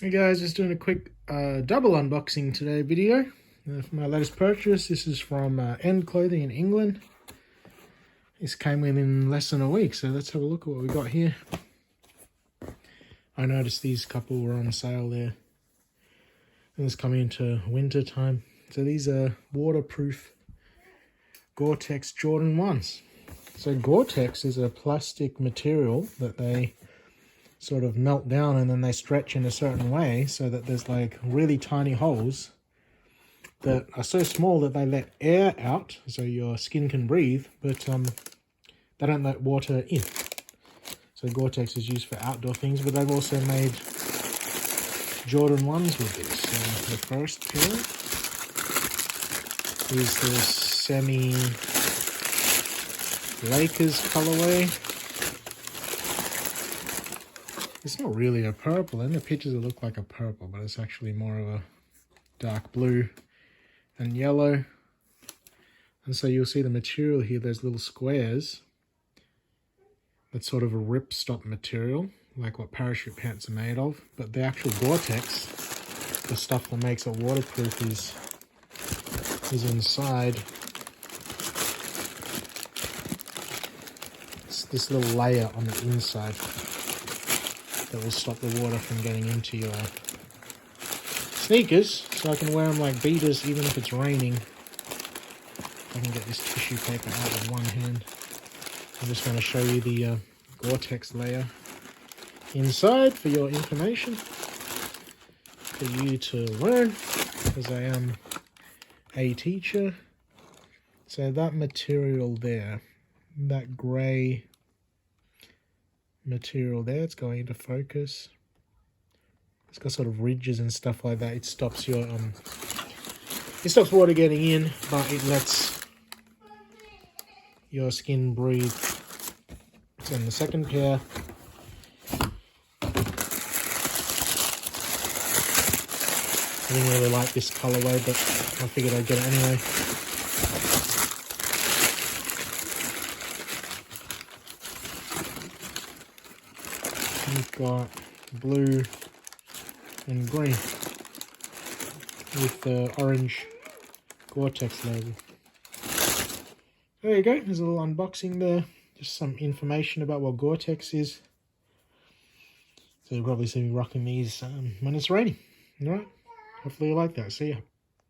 Hey guys, just doing a quick double unboxing today video for my latest purchase. This is from End Clothing in England. This came in less than a week, so let's have a look at what we got here. I noticed these couple were on sale there. And it's coming into winter time. So these are waterproof Gore-Tex Jordan 1s. So Gore-Tex is a plastic material that they sort of melt down and then they stretch in a certain way so that there's like really tiny holes that are so small that they let air out so your skin can breathe, but they don't let water in. So Gore-Tex is used for outdoor things, but they've also made Jordan 1s with this. So the first pair is the semi Lakers colorway. It's not really a purple. In the pictures it looked like a purple, but it's actually more of a dark blue and yellow. And so you'll see the material here, those little squares. That's sort of a ripstop material, like what parachute pants are made of. But the actual Gore-Tex, the stuff that makes it waterproof, is inside. It's this little layer on the inside that will stop the water from getting into your sneakers, so I can wear them like beaters even if it's raining. I can get this tissue paper out with one hand. I'm just going to show you the Gore-Tex layer inside for your information, for you to learn, because I am a teacher. So that material there, that grey material there, it's going into focus. It's got sort of ridges and stuff like that. It stops your it stops water getting in, but it lets your skin breathe. So in the second pair, I didn't really like this colorway, but I figured I'd get it anyway. We've got blue and green with the orange Gore-Tex label. There you go, there's a little unboxing there. Just some information about what Gore-Tex is. So you'll probably see me rocking these when it's raining. Alright, hopefully you like that. See ya.